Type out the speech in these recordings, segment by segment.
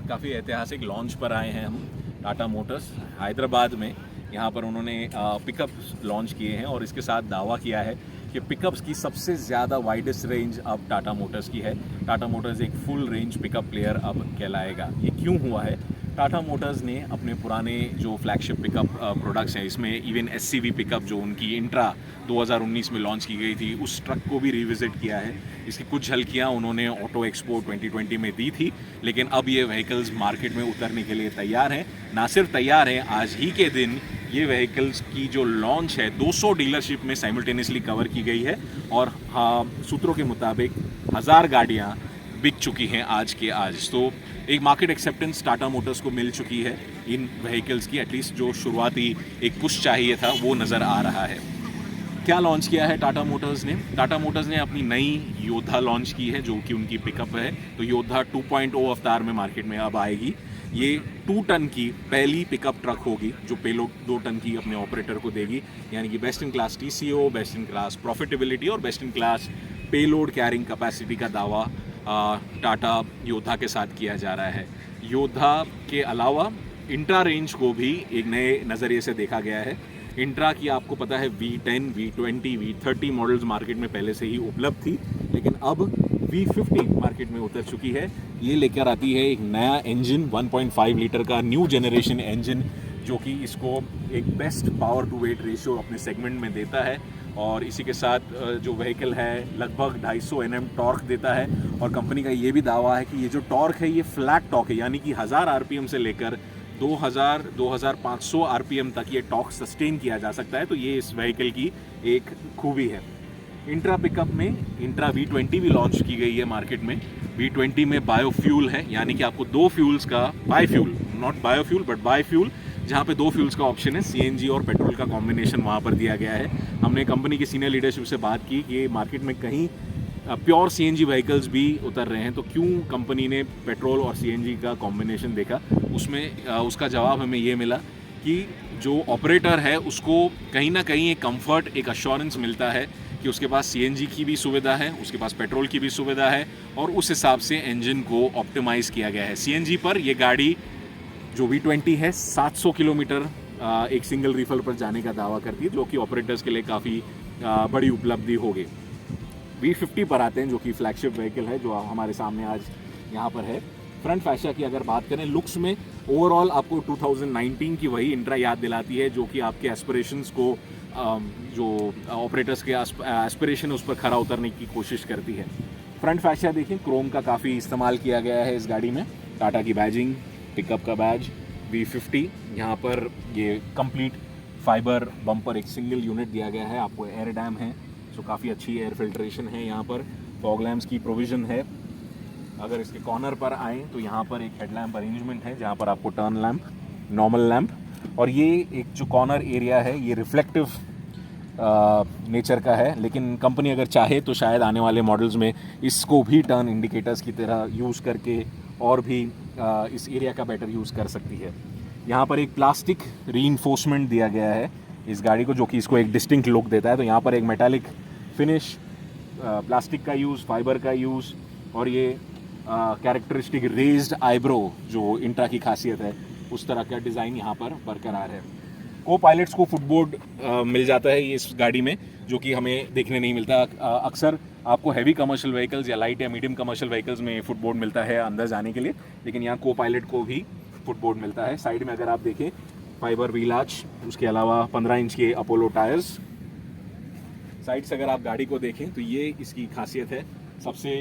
काफ़ी ऐतिहासिक लॉन्च पर आए हैं हम टाटा मोटर्स हैदराबाद में। यहाँ पर उन्होंने पिकअप लॉन्च किए हैं और इसके साथ दावा किया है कि पिकअप्स की सबसे ज़्यादा वाइडेस्ट रेंज अब टाटा मोटर्स की है। टाटा मोटर्स एक फुल रेंज पिकअप प्लेयर अब कहलाएगा। ये क्यों हुआ है? टाटा मोटर्स ने अपने पुराने जो फ्लैगशिप पिकअप प्रोडक्ट्स हैं, इसमें इवन एससीवी पिकअप जो उनकी इंट्रा 2019 में लॉन्च की गई थी, उस ट्रक को भी रिविजिट किया है। इसकी कुछ झलकियाँ उन्होंने ऑटो एक्सपो 2020 में दी थी, लेकिन अब ये व्हीकल्स मार्केट में उतरने के लिए तैयार हैं। ना सिर्फ तैयार हैं, आज ही के दिन ये व्हीकल्स की जो लॉन्च है 200 डीलरशिप में साइमल्टेनियसली कवर की गई है और सूत्रों के मुताबिक 1000 गाड़ियाँ बिक चुकी हैं आज के आज। तो एक मार्केट एक्सेप्टेंस टाटा मोटर्स को मिल चुकी है इन व्हीकल्स की। एटलीस्ट जो शुरुआती एक पुश चाहिए था वो नज़र आ रहा है। क्या लॉन्च किया है टाटा मोटर्स ने? टाटा मोटर्स ने अपनी नई योद्धा लॉन्च की है जो कि उनकी पिकअप है। तो योद्धा 2.0 अवतार में मार्केट में अब आएगी। ये 2 टन की पहली पिकअप ट्रक होगी जो पेलोड 2 टन की अपने ऑपरेटर को देगी, यानी कि best in class TCO, best in class profitability और best in class payload carrying capacity का दावा टाटा योद्धा के साथ किया जा रहा है। योद्धा के अलावा इंट्रा रेंज को भी एक नए नज़रिए से देखा गया है। इंट्रा की आपको पता है V10, V20, V30 models market में पहले से ही उपलब्ध थी, लेकिन अब V50 मार्केट में उतर चुकी है। ये लेकर आती है एक नया इंजन, 1.5 लीटर का न्यू जनरेशन इंजन, जो कि इसको एक best power to weight ratio अपने सेगमेंट में देता है। और इसी के साथ जो व्हीकल है लगभग 250 Nm टॉर्क देता है। और कंपनी का ये भी दावा है कि ये जो टॉर्क है ये फ्लैट टॉर्क है, यानी कि 1000 RPM से लेकर 2500 RPM तक ये टॉर्क सस्टेन किया जा सकता है। तो ये इस व्हीकल की एक खूबी है। इंट्रा पिकअप में इंट्रा V20 भी लॉन्च की गई है मार्केट में। V20 में बायोफ्यूल है, यानी कि आपको 2 फ्यूल्स का biofuel, not biofuel but biofuel, जहाँ पे 2 फ्यूल्स का ऑप्शन है, CNG और पेट्रोल का कॉम्बिनेशन वहाँ पर दिया गया है। हमने कंपनी की सीनियर लीडरशिप से बात की कि मार्केट में कहीं प्योर CNG व्हीकल्स भी उतर रहे हैं, तो क्यों कंपनी ने पेट्रोल और CNG का कॉम्बिनेशन देखा। उसमें उसका जवाब हमें ये मिला कि जो ऑपरेटर है उसको कहीं ना कहीं एक कंफर्ट, एक अश्योरेंस मिलता है कि उसके पास CNG की भी सुविधा है, उसके पास पेट्रोल की भी सुविधा है, और उस हिसाब से इंजन को ऑप्टिमाइज़ किया गया है। CNG पर ये गाड़ी जो V20 है 700 किलोमीटर एक सिंगल रिफल पर जाने का दावा करती है, जो कि ऑपरेटर्स के लिए काफ़ी बड़ी उपलब्धि होगी। V50 पर आते हैं, जो कि फ्लैगशिप व्हीकल है जो हमारे सामने आज यहाँ पर है। फ्रंट फैशिया की अगर बात करें, लुक्स में ओवरऑल आपको 2019 की वही इंट्रा याद दिलाती है, जो कि आपके एस्पिरेशंस को, जो ऑपरेटर्स के एस्पिरेशन है उस पर खरा उतरने की कोशिश करती है। फ्रंट फैशिया देखिए, क्रोम का काफ़ी इस्तेमाल किया गया है इस गाड़ी में। टाटा की बैजिंग, पिकअप का बैज, V50, यहाँ पर ये कंप्लीट फाइबर बम्पर एक सिंगल यूनिट दिया गया है। आपको एयर डैम है, जो काफ़ी अच्छी एयर फिल्ट्रेशन है। यहाँ पर फॉग लैम्प्स की प्रोविज़न है। अगर इसके कॉर्नर पर आएँ तो यहाँ पर एक हेडलैम्प अरेंजमेंट है, जहाँ पर आपको टर्न लैम्प, नॉर्मल लैम्प, और ये एक जो कॉर्नर एरिया है ये रिफ्लेक्टिव नेचर का है। लेकिन कंपनी अगर चाहे तो शायद आने वाले मॉडल्स में इसको भी टर्न इंडिकेटर्स की तरह यूज़ करके और भी इस एरिया का बेटर यूज़ कर सकती है। यहाँ पर एक प्लास्टिक रीइंफोर्समेंट दिया गया है इस गाड़ी को, जो कि इसको एक डिस्टिंक्ट लुक देता है। तो यहाँ पर एक मेटालिक फिनिश, प्लास्टिक का यूज़, फाइबर का यूज़, और ये कैरेक्टरिस्टिक रेज्ड आईब्रो जो इंट्रा की खासियत है, उस तरह का डिज़ाइन यहाँ पर बरकरार है। को पायलट्स को फुटबोर्ड मिल जाता है इस गाड़ी में, जो कि हमें देखने नहीं मिलता। अक्सर आपको हैवी कमर्शियल व्हीकल्स या लाइट या मीडियम कमर्शियल व्हीकल्स में फुटबोर्ड मिलता है अंदर जाने के लिए, लेकिन यहाँ को पायलट को भी फुटबोर्ड मिलता है। साइड में अगर आप देखें, फाइबर व्हील आर्च, उसके अलावा 15 इंच के अपोलो टायर्स। साइड से अगर आप गाड़ी को देखें तो ये इसकी खासियत है, सबसे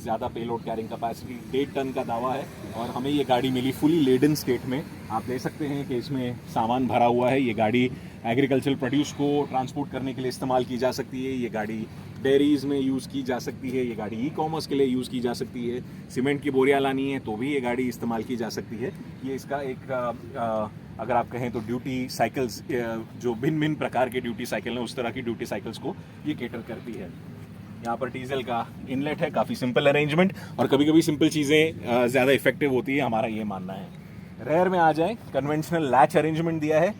ज़्यादा पेलोड कैरिंग कैपेसिटी 1.5 टन का दावा है। और हमें ये गाड़ी मिली फुली लेडन स्टेट में। आप देख सकते हैं कि इसमें सामान भरा हुआ है। ये गाड़ी एग्रीकल्चरल प्रोड्यूस को ट्रांसपोर्ट करने के लिए इस्तेमाल की जा सकती है। ये गाड़ी डेयरीज़ में यूज़ की जा सकती है। ये गाड़ी ई-कॉमर्स के लिए यूज़ की जा सकती है। सीमेंट की बोरियां लानी है तो भी ये गाड़ी इस्तेमाल की जा सकती है। ये इसका एक अगर आप कहें तो ड्यूटी साइकिल्स, जो भिन्न भिन्न प्रकार के ड्यूटी साइकिल हैं, उस तरह की ड्यूटी साइकिल्स को ये केटर करती है। यहाँ पर डीजल का इनलेट है, काफ़ी सिंपल अरेंजमेंट, और कभी कभी सिंपल चीज़ें ज़्यादा इफेक्टिव होती है, हमारा ये मानना है। रेयर में आ जाए, कन्वेंशनल लैच अरेंजमेंट दिया है।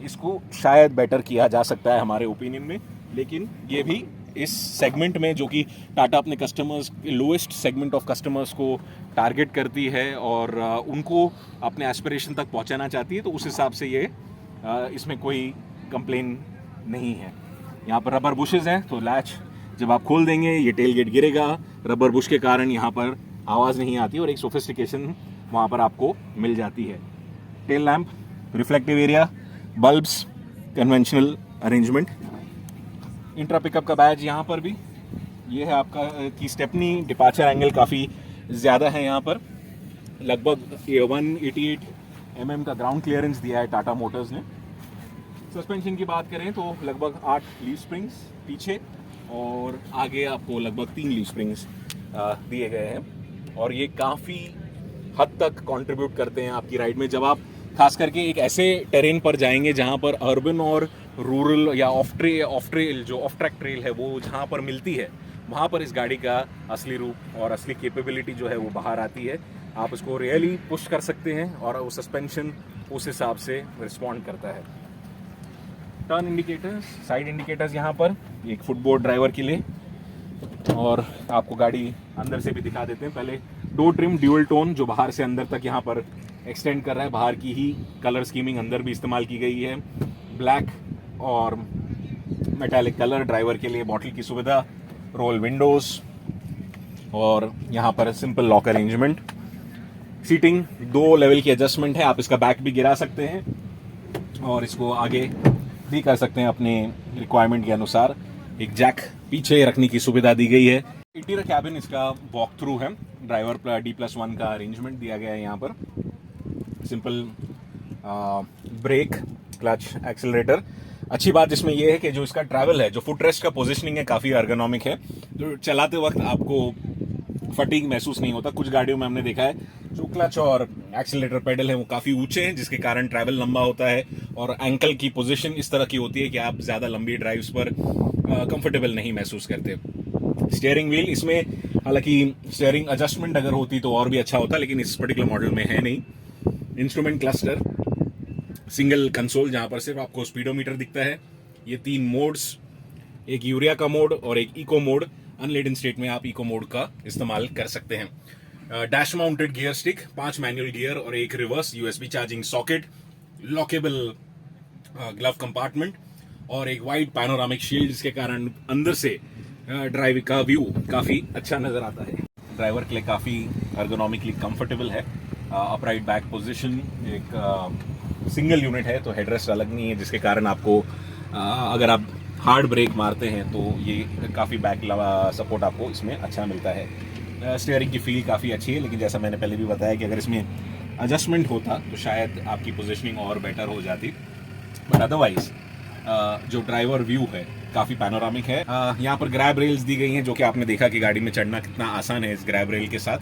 इसको शायद बेटर किया जा सकता है हमारे ओपिनियन में, लेकिन ये भी इस सेगमेंट में, जो कि टाटा अपने customers, lowest segment of customers को टारगेट करती है और उनको अपने एस्पिरेशन तक पहुंचाना चाहती है, तो उस हिसाब से ये इसमें कोई कंप्लेन नहीं है। यहाँ पर रबर बुशेस हैं, तो लैच जब आप खोल देंगे ये टेल गेट गिरेगा, रबर बुश के कारण यहाँ पर आवाज़ नहीं आती और एक सोफिस्टिकेशन वहाँ पर आपको मिल जाती है। Tail lamp, reflective area, bulbs, conventional arrangement. Intra pickup का बैज यहाँ पर भी ये है आपका की स्टेपनी डिपार्चर एंगल काफ़ी ज़्यादा है यहाँ पर, लगभग 188 mm का ग्राउंड क्लियरेंस दिया है टाटा मोटर्स ने। सस्पेंशन की बात करें तो लगभग 8 लीफ स्प्रिंग्स पीछे और आगे आपको लगभग 3 लीफ स्प्रिंग्स दिए गए हैं और ये काफ़ी हद तक कंट्रीब्यूट करते हैं आपकी राइड में। जब आप खास करके एक ऐसे टेरेन पर जाएंगे जहाँ पर अर्बन और रूरल या ऑफ ट्रेल जो ऑफ ट्रैक ट्रेल है वो जहाँ पर मिलती है, वहाँ पर इस गाड़ी का असली रूप और असली कैपेबिलिटी जो है वो बाहर आती है। आप उसको रियली पुश कर सकते हैं और वो सस्पेंशन उस हिसाब से रिस्पॉन्ड करता है। टर्न इंडिकेटर्स, साइड इंडिकेटर्स यहाँ पर एक फुटबोर्ड ड्राइवर के लिए, और आपको गाड़ी अंदर से भी दिखा देते हैं। पहले डोर ट्रिम ड्यूअल टोन जो बाहर से अंदर तक यहाँ पर एक्सटेंड कर रहा है, बाहर की ही कलर स्कीमिंग अंदर भी इस्तेमाल की गई है। ब्लैक और मेटालिक कलर, ड्राइवर के लिए बॉटल की सुविधा, रोल विंडोज और यहाँ पर simple lock arrangement. Seating 2 level की एडजस्टमेंट है, आप इसका बैक भी गिरा सकते हैं और इसको आगे भी कर सकते हैं अपने रिक्वायरमेंट के अनुसार। एक जैक पीछे रखने की सुविधा दी गई है। इंटीरियर कैबिन इसका वॉक थ्रू है, ड्राइवर D+1 का अरेंजमेंट दिया गया है यहाँ पर। Simple brake, clutch, accelerator. अच्छी बात इसमें यह है कि जो इसका ट्रैवल है, जो फुट रेस्ट का पोजीशनिंग है, काफ़ी अर्गोनॉमिक है, जो चलाते वक्त आपको फटीग महसूस नहीं होता। कुछ गाड़ियों में हमने देखा है जो क्लच और एक्सेलरेटर पेडल है वो काफ़ी ऊंचे हैं, जिसके कारण ट्रैवल लंबा होता है और एंकल की पोजीशन इस तरह की होती है कि आप ज़्यादा लंबी ड्राइव्स पर कंफर्टेबल नहीं महसूस करते। स्टीयरिंग व्हील, इसमें हालांकि स्टीयरिंग एडजस्टमेंट अगर होती तो और भी अच्छा होता, लेकिन इस पर्टिकुलर मॉडल में है नहीं। इंस्ट्रूमेंट क्लस्टर, सिंगल कंसोल जहाँ पर सिर्फ आपको स्पीडोमीटर दिखता है। ये 3 मोड्स, एक यूरिया का मोड और एक इको मोड। अनलेडन स्टेट में आप इको मोड का इस्तेमाल कर सकते हैं। Dash mounted gear stick, 5 manual gear और एक reverse, USB charging socket, lockable glove compartment और एक वाइड पैनोरामिक शील्ड, जिसके कारण अंदर से ड्राइव का व्यू काफ़ी अच्छा नज़र आता है। ड्राइवर के लिए काफ़ी अर्गोनॉमिकली कंफर्टेबल है। अपराइट बैक पोजीशन, एक सिंगल यूनिट है तो हेडरेस्ट अलग नहीं है, जिसके कारण आपको अगर आप हार्ड ब्रेक मारते हैं तो ये काफ़ी बैक सपोर्ट आपको इसमें अच्छा मिलता है। स्टीयरिंग की फील काफ़ी अच्छी है, लेकिन जैसा मैंने पहले भी बताया कि अगर इसमें एडजस्टमेंट होता तो शायद आपकी पोजीशनिंग और बेटर हो जाती। बट अदरवाइज जो ड्राइवर व्यू है काफ़ी पैनोरामिक है। यहाँ पर ग्रैब रेल्स दी गई हैं, जो कि आपने देखा कि गाड़ी में चढ़ना कितना आसान है इस ग्रैब रेल के साथ।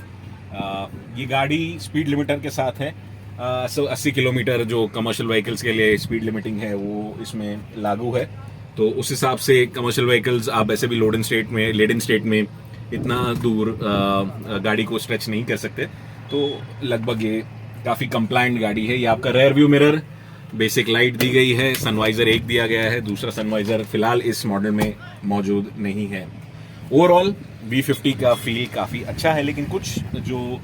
ये गाड़ी स्पीड लिमिटर के साथ है। 80 किलोमीटर जो कमर्शियल व्हीकल्स के लिए स्पीड लिमिटिंग है वो इसमें लागू है, तो उस हिसाब से कमर्शियल व्हीकल्स आप ऐसे भी लेड इन स्टेट में इतना दूर गाड़ी को स्ट्रेच नहीं कर सकते, तो लगभग ये काफ़ी कंप्लायंट गाड़ी है। ये आपका rear view mirror, basic light दी गई है, सनवाइजर एक दिया गया है, दूसरा सनवाइजर फिलहाल इस मॉडल में मौजूद नहीं है। ओवरऑल V50 का फील काफ़ी अच्छा है, लेकिन कुछ जो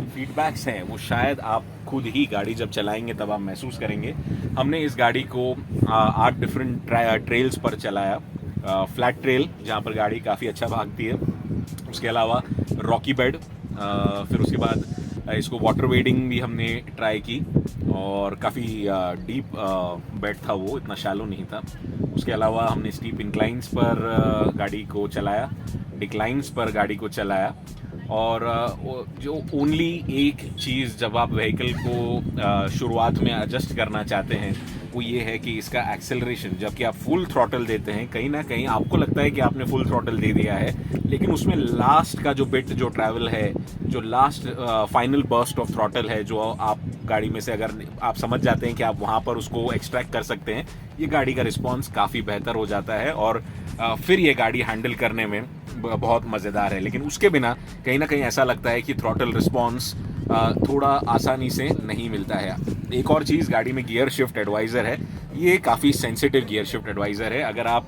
फीडबैक्स हैं वो शायद आप खुद ही गाड़ी जब चलाएंगे तब आप महसूस करेंगे। हमने इस गाड़ी को 8 डिफरेंट ट्रेल्स पर चलाया। फ्लैट ट्रेल जहाँ पर गाड़ी काफ़ी अच्छा भागती है, उसके अलावा रॉकी बेड, फिर उसके बाद इसको वाटर वेडिंग भी हमने ट्राई की और काफ़ी डीप बेड था वो, इतना शैलो नहीं था। उसके अलावा हमने स्टीप इंक्लाइंस पर गाड़ी को चलाया, डिक्लाइंस पर गाड़ी को चलाया, और जो ओनली एक चीज़ जब आप व्हीकल को शुरुआत में एडजस्ट करना चाहते हैं वो ये है कि इसका एक्सेलरेशन, जबकि आप फुल थ्रॉटल देते हैं, कहीं ना कहीं आपको लगता है कि आपने फुल थ्रॉटल दे दिया है, लेकिन उसमें लास्ट का जो बिट जो ट्रैवल है, जो last final burst of throttle है, जो आप गाड़ी में से अगर आप समझ जाते हैं कि आप वहाँ पर उसको एक्सट्रैक्ट कर सकते हैं, ये गाड़ी का रिस्पॉन्स काफ़ी बेहतर हो जाता है और फिर ये गाड़ी हैंडल करने में बहुत मज़ेदार है। लेकिन उसके बिना कहीं ना कहीं ऐसा लगता है कि थ्रॉटल रिस्पॉन्स थोड़ा आसानी से नहीं मिलता है। एक और चीज़, गाड़ी में गियर शिफ्ट एडवाइज़र है, ये काफ़ी सेंसिटिव गियर शिफ्ट एडवाइज़र है। अगर आप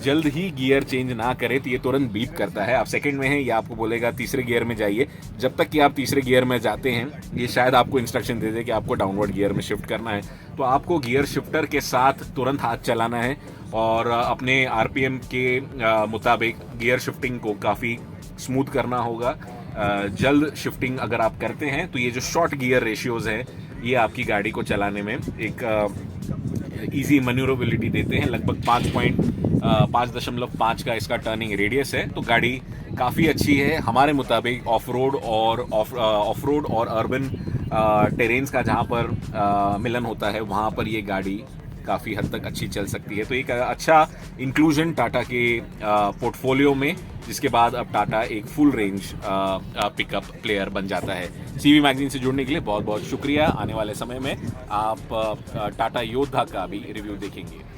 जल्द ही गियर चेंज ना करें तो ये तुरंत बीप करता है। आप सेकंड में हैं, ये आपको बोलेगा तीसरे गियर में जाइए। जब तक कि आप तीसरे गियर में जाते हैं, ये शायद आपको इंस्ट्रक्शन दे दे कि आपको डाउनवर्ड गियर में शिफ्ट करना है, तो आपको गियर शिफ्टर के साथ तुरंत हाथ चलाना है और अपने आरपीएम के मुताबिक गियर शिफ्टिंग को काफ़ी स्मूथ करना होगा। जल्द शिफ्टिंग अगर आप करते हैं तो ये जो शॉर्ट गियर रेशियोज़ हैं ये आपकी गाड़ी को चलाने में एक ईजी मैन्यूरेबिलिटी देते हैं। लगभग 5.5 का इसका टर्निंग रेडियस है, तो गाड़ी काफ़ी अच्छी है हमारे मुताबिक। ऑफ रोड और अर्बन टेरेन्स का जहाँ पर मिलन होता है वहाँ पर ये गाड़ी काफ़ी हद तक अच्छी चल सकती है। तो एक अच्छा इंक्लूजन टाटा के पोर्टफोलियो में, जिसके बाद अब टाटा एक फुल रेंज पिकअप प्लेयर बन जाता है। सीवी मैगजीन से जुड़ने के लिए बहुत बहुत शुक्रिया। आने वाले समय में आप टाटा योद्धा का भी रिव्यू देखेंगे।